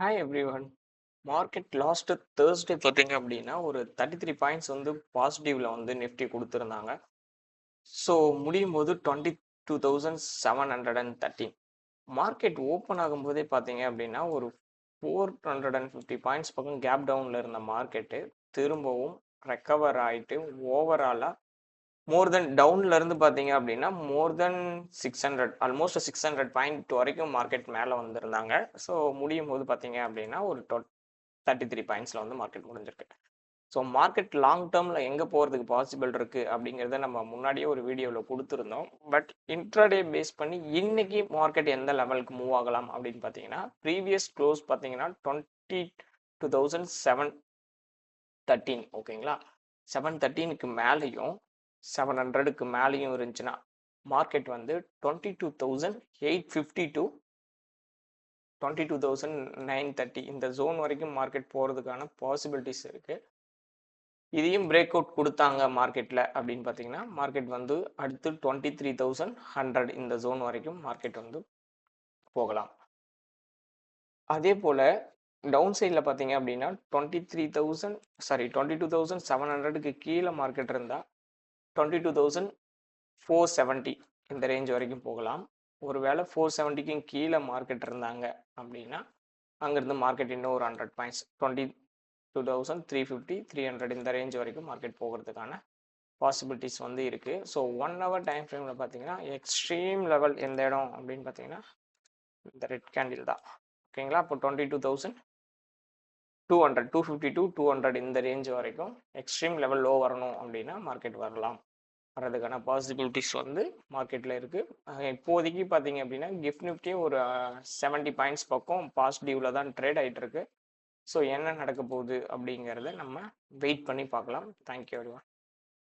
Hi everyone. Market last Thursday பார்த்தீங்க அப்படின்னா ஒரு 33 பாயிண்ட்ஸ் வந்து பாசிட்டிவ்ல வந்து நிஃப்டி கொடுத்துருந்தாங்க. ஸோ முடியும் போது 22,713. மார்க்கெட் ஓப்பன் ஆகும்போதே பார்த்தீங்க அப்படின்னா ஒரு 450 பாயிண்ட்ஸ் பக்கம் கேப் டவுனில் இருந்த மார்க்கெட்டு திரும்பவும் ரெக்கவர் ஆகிட்டு ஓவராலாக மோர் தென் டவுன்ல இருந்து பார்த்தீங்க அப்படின்னா மோர் தென் 600 ஆல்மோஸ்ட் 600 பாயிண்ட் வரைக்கும் மார்க்கெட் மேலே வந்திருந்தாங்க. ஸோ முடியும் போது பார்த்தீங்க அப்படின்னா ஒரு 33 பாயிண்ட்ஸில் வந்து மார்க்கெட் முடிஞ்சிருக்கு. ஸோ மார்க்கெட் லாங் டேர்மில் எங்கே போகிறதுக்கு பாசிபிள் இருக்குது அப்படிங்கிறத நம்ம முன்னாடியே ஒரு வீடியோவில் கொடுத்துருந்தோம். பட் இன்ட்ராடே பேஸ் பண்ணி இன்னைக்கு மார்க்கெட் எந்த லெவலுக்கு மூவ் ஆகலாம் அப்படின்னு பார்த்தீங்கன்னா ப்ரீவியஸ் க்ளோஸ் பார்த்தீங்கன்னா 22,713. ஓகேங்களா, 713க்கு மேலேயும் 700க்கு மேலேயும் இருந்துச்சுன்னா மார்க்கெட் வந்து 22,850 டு 22,930 இந்த ஜோன் வரைக்கும் மார்க்கெட் போகிறதுக்கான பாசிபிலிட்டிஸ் இருக்குது. இதையும் பிரேக் அவுட் கொடுத்தாங்க மார்க்கெட்டில் அப்படின்னு பார்த்தீங்கன்னா மார்க்கெட் வந்து அடுத்து 23,100 இந்த ஜோன் வரைக்கும் மார்க்கெட் வந்து போகலாம். அதே போல் டவுன் சைடில் பார்த்தீங்க அப்படின்னா 22,700க்கு கீழே மார்க்கெட் இருந்தால் 22,470 இந்த ரேஞ்ச் வரைக்கும் போகலாம். ஒருவேளை 470க்கும் கீழே மார்க்கெட் இருந்தாங்க அப்படின்னா அங்கேருந்து மார்க்கெட் இன்னும் ஒரு 100 பாயிண்ட்ஸ் 22,350 300 இந்த ரேஞ்ச் வரைக்கும் மார்க்கெட் போகிறதுக்கான பாசிபிலிட்டிஸ் வந்து இருக்குது. ஸோ 1 ஹவர் டைம் ஃப்ரேமில் பார்த்தீங்கன்னா எக்ஸ்ட்ரீம் லெவல் எந்த இடம் அப்படின்னு பார்த்தீங்கன்னா இந்த ரெட் கேண்டில் தான். ஓகேங்களா, அப்போ 22,200 250 டு 200 இந்த ரேஞ்ச் வரைக்கும் எக்ஸ்ட்ரீம் லெவல் லோ வரணும் அப்படின்னா மார்க்கெட் வர்றதுக்கான பாசிபிலிட்டிஸ் வந்து மார்க்கெட்டில் இருக்குது. இப்போதைக்கு பார்த்தீங்க அப்படின்னா கிஃப்ட் நிஃப்டி ஒரு 70 பாயிண்ட்ஸ் பக்கம் பாசிட்டிவில் தான் ட்ரேட் ஆகிட்டு இருக்கு. ஸோ என்ன நடக்க போகுது அப்படிங்கிறத நம்ம வெயிட் பண்ணி பார்க்கலாம். Thank you everyone.